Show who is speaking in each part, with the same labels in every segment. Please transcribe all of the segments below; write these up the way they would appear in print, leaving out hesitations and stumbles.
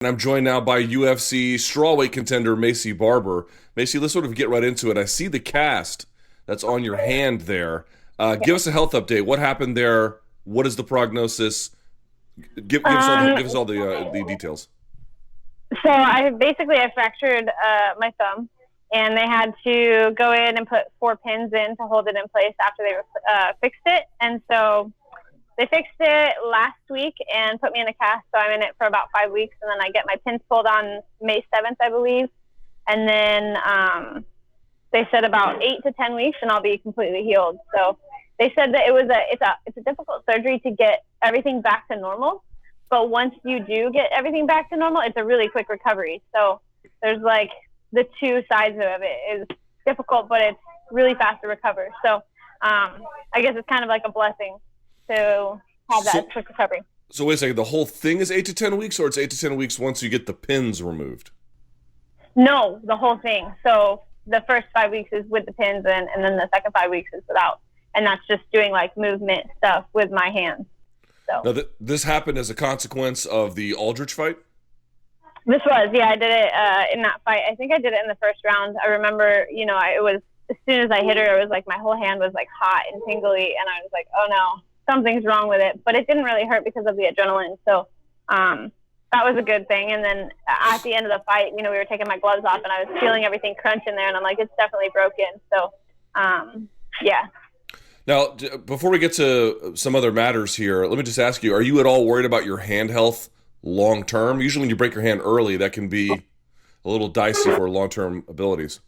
Speaker 1: And I'm joined now by UFC strawweight contender Maycee Barber. Maycee, let's sort of get right into it. I see the cast that's on your hand there. Give us a health update. What happened there? What is the prognosis? Give us all the details.
Speaker 2: So I fractured my thumb, and they had to go in and put 4 pins in to hold it in place after they fixed it. And so they fixed it last week and put me in a cast. So I'm in it for about 5 weeks, and then I get my pins pulled on May 7th, I believe. And then they said about 8 to 10 weeks, and I'll be completely healed. So they said that it's a difficult surgery to get everything back to normal. But once you do get everything back to normal, it's a really quick recovery. So there's like the two sides of it. Is difficult, but it's really fast to recover. So I guess it's kind of like a blessing to have that quick recovery.
Speaker 1: So wait a second. The whole thing is 8 to 10 weeks, or it's 8 to 10 weeks once you get the pins removed?
Speaker 2: No, the whole thing. So the first 5 weeks is with the pins, and then the second 5 weeks is without. And that's just doing like movement stuff with my hands. So.
Speaker 1: Now, this happened as a consequence of the Aldrich fight?
Speaker 2: I did it in that fight. I think I did it in the first round. I remember, it was as soon as I hit her, it was like my whole hand was like hot and tingly, and I was like, oh no, something's wrong with it. But it didn't really hurt because of the adrenaline. So that was a good thing. And then at the end of the fight, we were taking my gloves off, and I was feeling everything crunch in there, and I'm like, it's definitely broken. So, yeah.
Speaker 1: Now, before we get to some other matters here, let me just ask you, are you at all worried about your hand health long term? Usually when you break your hand early, that can be a little dicey for long-term abilities.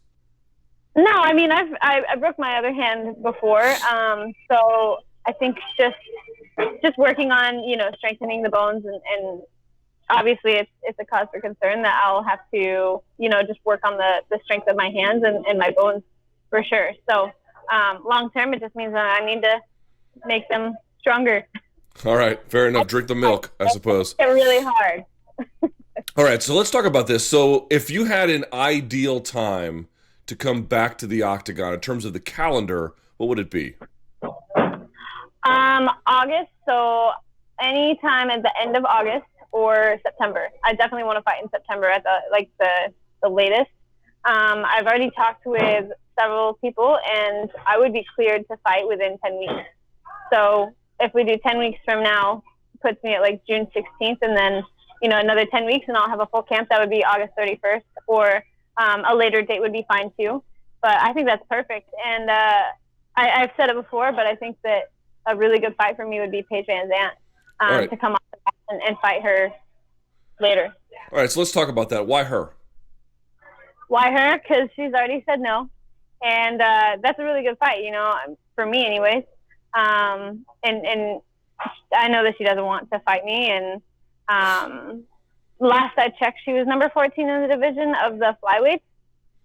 Speaker 2: No, I mean, I broke my other hand before. So I think just working on, strengthening the bones, and obviously it's a cause for concern that I'll have to, just work on the strength of my hands and my bones for sure. So long term, it just means that I need to make them stronger.
Speaker 1: All right, fair enough. Drink the milk, I suppose.
Speaker 2: It's really hard.
Speaker 1: All right, so let's talk about this. So if you had an ideal time to come back to the octagon in terms of the calendar, what would it be?
Speaker 2: August. So anytime at the end of August or September. I definitely want to fight in September at the latest. I've already talked with several people, and I would be cleared to fight within 10 weeks. So if we do 10 weeks from now, it puts me at like June 16th, and then, another 10 weeks and I'll have a full camp. That would be August 31st, or a later date would be fine too. But I think that's perfect. And I've said it before, but I think that a really good fight for me would be Paige VanZant to come off the mat and fight her later.
Speaker 1: All right, so let's talk about that. Why her?
Speaker 2: Why her? Because she's already said no. And that's a really good fight, for me anyways. And I know that she doesn't want to fight me. And last I checked, she was number 14 in the division of the flyweights.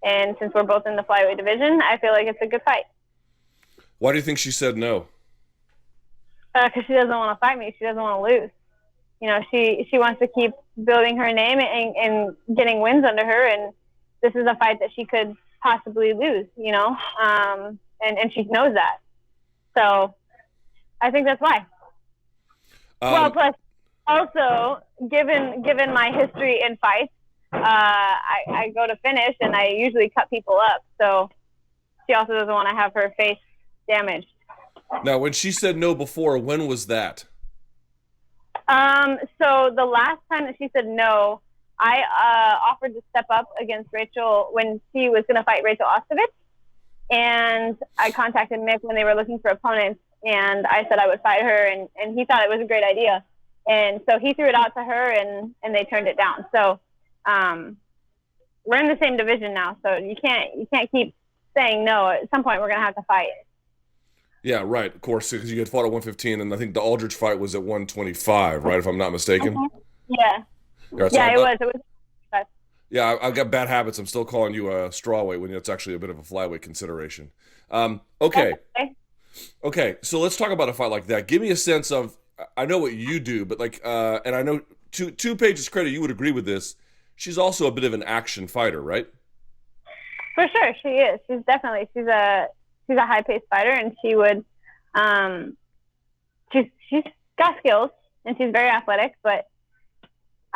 Speaker 2: And since we're both in the flyweight division, I feel like it's a good fight.
Speaker 1: Why do you think she said no?
Speaker 2: Because she doesn't want to fight me. She doesn't want to lose. She wants to keep building her name and getting wins under her. And this is a fight that she could possibly lose, and she knows that. So I think that's why. Plus also given my history in fights, I go to finish and I usually cut people up. So she also doesn't want to have her face damaged.
Speaker 1: Now, when she said no before, when was that?
Speaker 2: So the last time that she said no, I offered to step up against Rachel when she was going to fight Rachel Ostovich. And I contacted Mick when they were looking for opponents, and I said I would fight her, and he thought it was a great idea. And so he threw it out to her, and they turned it down. So we're in the same division now, so you can't keep saying no. At some point, we're going to have to fight.
Speaker 1: Yeah, right, of course, because you had fought at 115, and I think the Aldrich fight was at 125, right, if I'm not mistaken?
Speaker 2: Yeah.
Speaker 1: Right,
Speaker 2: yeah, it was.
Speaker 1: Yeah, I've got bad habits. I'm still calling you a strawweight when it's actually a bit of a flyweight consideration. Okay. So let's talk about a fight like that. Give me a sense of, I know what you do, but and I know to Paige's credit, you would agree with this. She's also a bit of an action fighter, right?
Speaker 2: For sure, she is. She's a high-paced fighter, and she would, she's got skills, and she's very athletic, but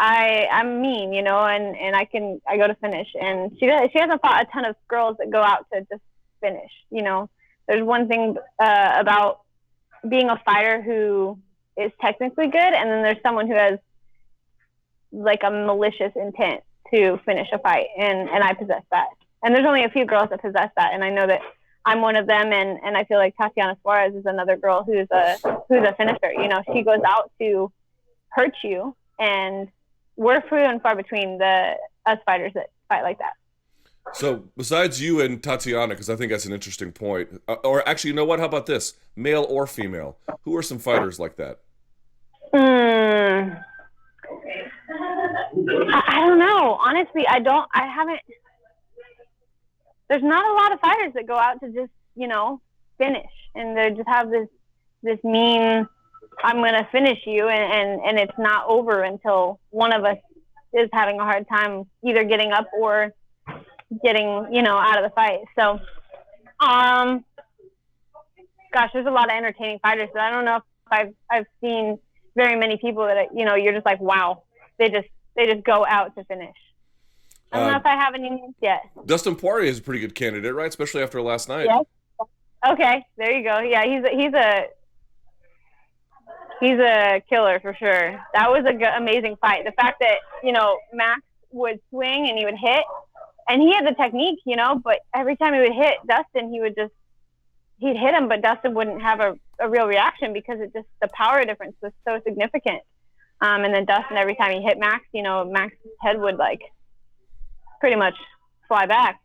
Speaker 2: I'm mean, you know, and I go to finish. And she hasn't fought a ton of girls that go out to just finish, you know. There's one thing about being a fighter who is technically good, and then there's someone who has like a malicious intent to finish a fight, and I possess that. And there's only a few girls that possess that, and I know that I'm one of them, and I feel like Tatiana Suarez is another girl who's a finisher. You know, she goes out to hurt you, and we're few and far between us fighters that fight like that.
Speaker 1: So besides you and Tatiana, because I think that's an interesting point, or actually, you know what? How about this? Male or female? Who are some fighters like that?
Speaker 2: I don't know. Honestly, I haven't. There's not a lot of fighters that go out to just, you know, finish, and they just have this mean, I'm going to finish you, and it's not over until one of us is having a hard time either getting up or getting, you know, out of the fight. So, gosh, there's a lot of entertaining fighters, but I don't know if I've seen very many people that, you know, you're just like, wow, they just go out to finish. I don't know if I have any names yet.
Speaker 1: Dustin Poirier is a pretty good candidate, right? Especially after last night.
Speaker 2: Yes. Okay, there you go. Yeah, he's a killer for sure. That was amazing fight. The fact that, you know, Max would swing and he would hit, and he had the technique, you know, but every time he would hit Dustin, he'd hit him, but Dustin wouldn't have a real reaction because the power difference was so significant. And then Dustin, every time he hit Max, you know, Max's head would like pretty much fly back.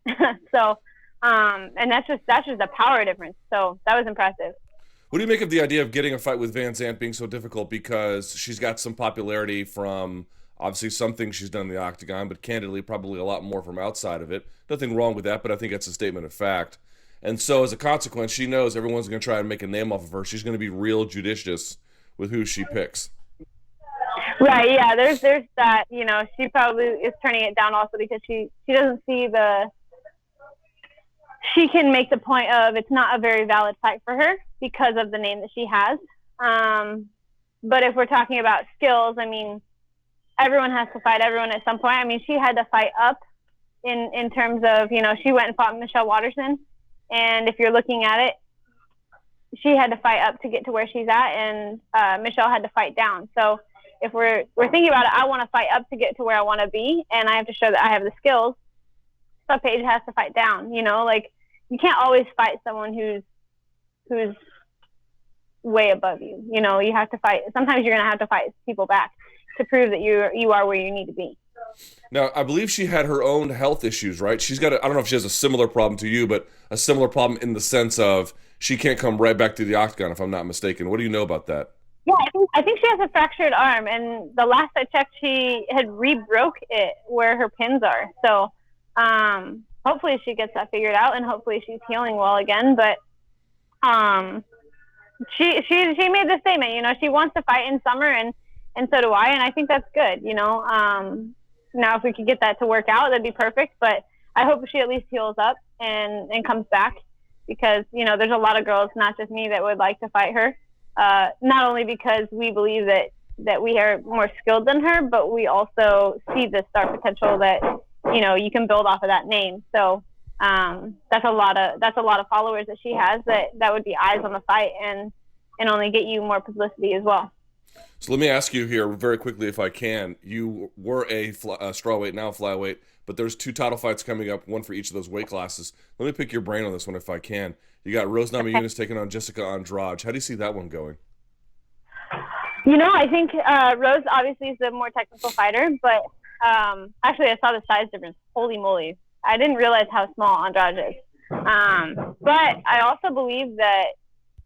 Speaker 2: So, and that's just the power difference. So that was impressive.
Speaker 1: What do you make of the idea of getting a fight with VanZant being so difficult, because she's got some popularity from obviously some things she's done in the octagon, but candidly probably a lot more from outside of it. Nothing wrong with that, but I think that's a statement of fact. And so as a consequence, she knows everyone's going to try and make a name off of her. She's going to be real judicious with who she picks.
Speaker 2: Right, yeah, there's that, you know, she probably is turning it down also because she doesn't see she can make the point of it's not a very valid fight for her because of the name that she has. But if we're talking about skills, I mean, everyone has to fight everyone at some point. I mean, she had to fight up in terms of, you know, she went and fought Michelle Waterson, and if you're looking at it, she had to fight up to get to where she's at, and Michelle had to fight down. So if we're thinking about it, I want to fight up to get to where I want to be, and I have to show that I have the skills. So Paige has to fight down. You know, like, you can't always fight someone who's way above you. You know, you have to fight. Sometimes you're going to have to fight people back to prove that you are where you need to be.
Speaker 1: Now, I believe she had her own health issues, right? She's got I don't know if she has a similar problem to you, but a similar problem in the sense of she can't come right back to the octagon, if I'm not mistaken. What do you know about that?
Speaker 2: Yeah, I think she has a fractured arm, and the last I checked, she had re-broke it where her pins are. So hopefully she gets that figured out, and hopefully she's healing well again. But she made the statement, you know, she wants to fight in summer, and so do I, and I think that's good, you know. Now, if we could get that to work out, that'd be perfect. But I hope she at least heals up and comes back, because, you know, there's a lot of girls, not just me, that would like to fight her. Not only because we believe that we are more skilled than her, but we also see the star potential that, you know, you can build off of that name. So that's a lot of followers that she has that would be eyes on the fight and only get you more publicity as well.
Speaker 1: So let me ask you here very quickly, if I can. You were a strawweight, now flyweight, but there's 2 title fights coming up, one for each of those weight classes. Let me pick your brain on this one if I can. You got Rose Namajunas taking on Jessica Andrade. How do you see that one going?
Speaker 2: You know, I think Rose obviously is the more technical fighter, but actually I saw the size difference. Holy moly. I didn't realize how small Andrade is. But I also believe that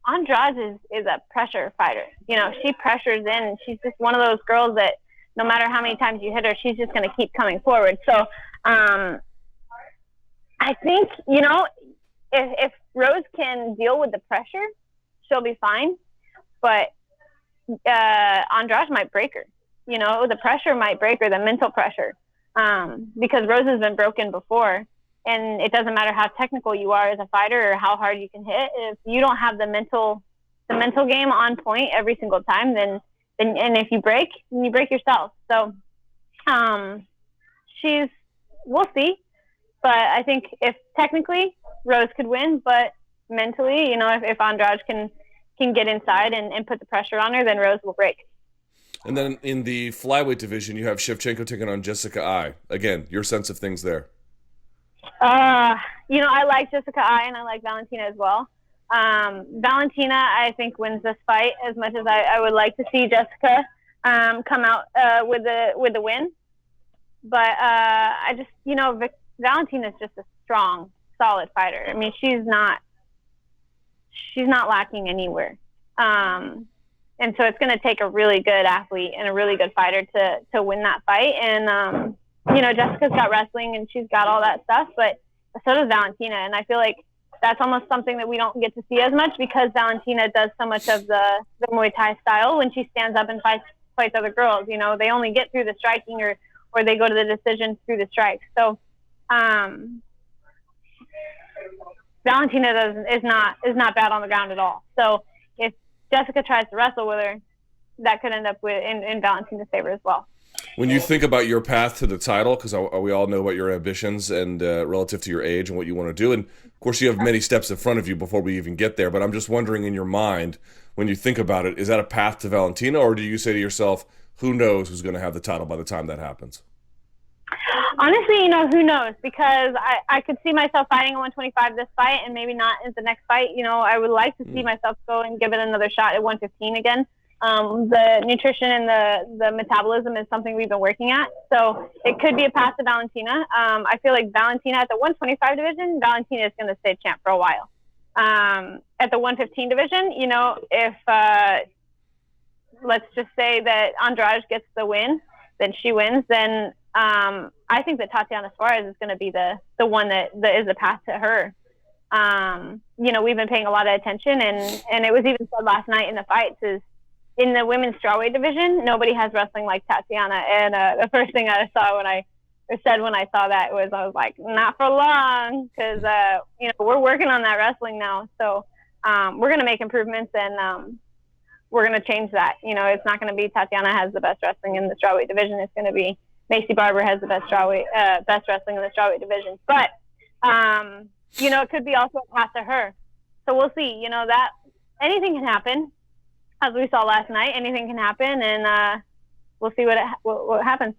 Speaker 2: Andrade is a pressure fighter. You know, she pressures in, and she's just one of those girls that no matter how many times you hit her, she's just going to keep coming forward. So I think, you know, if Rose can deal with the pressure, she'll be fine. But Andrade might break her. You know, the pressure might break her, the mental pressure, because Rose has been broken before. And it doesn't matter how technical you are as a fighter or how hard you can hit. If you don't have the mental game on point every single time, then and if you break, then you break yourself. So Um, we'll see. But I think if technically Rose could win, but mentally, if Andrade can get inside and put the pressure on her, then Rose will break.
Speaker 1: And then in the flyweight division, you have Shevchenko taking on Jessica Eye. Again, your sense of things there.
Speaker 2: I like Jessica Eye and I like Valentina as well. Valentina, I think, wins this fight as much as I would like to see Jessica come out with the win. But I just, Valentina's just a strong, solid fighter. I mean, she's not lacking anywhere. And so it's going to take a really good athlete and a really good fighter to win that fight. And, Jessica's got wrestling and she's got all that stuff, but so does Valentina. And I feel like that's almost something that we don't get to see as much because Valentina does so much of the Muay Thai style when she stands up and fights other girls. They only get through the striking or they go to the decision through the strikes. So Valentina is not bad on the ground at all. So if Jessica tries to wrestle with her, that could end up in Valentina's favor as well.
Speaker 1: When you think about your path to the title, because we all know about your ambitions and relative to your age and what you want to do, and of course you have many steps in front of you before we even get there, but I'm just wondering in your mind, when you think about it, is that a path to Valentina, or do you say to yourself, who knows who's going to have the title by the time that happens?
Speaker 2: Honestly, who knows? Because I could see myself fighting at 125 this fight and maybe not in the next fight. I would like to see myself go and give it another shot at 115 again. The nutrition and the metabolism is something we've been working at. So it could be a path to Valentina. I feel like Valentina at the 125 division, Valentina is going to stay champ for a while. At the 115 division, if let's just say that Andrade gets the win, then she wins, then I think that Tatiana Suarez is going to be the one that is a path to her. We've been paying a lot of attention, and it was even said last night in the fights is in the women's strawweight division, nobody has wrestling like Tatiana. And the first thing I saw when I saw that was I was like, not for long, because we're working on that wrestling now. So we're going to make improvements, and we're going to change that. It's not going to be Tatiana has the best wrestling in the strawweight division. It's going to be Maycee Barber has the best wrestling in the strawweight division. But it could be also a path to her. So we'll see. That anything can happen, as we saw last night. Anything can happen, and we'll see what happens.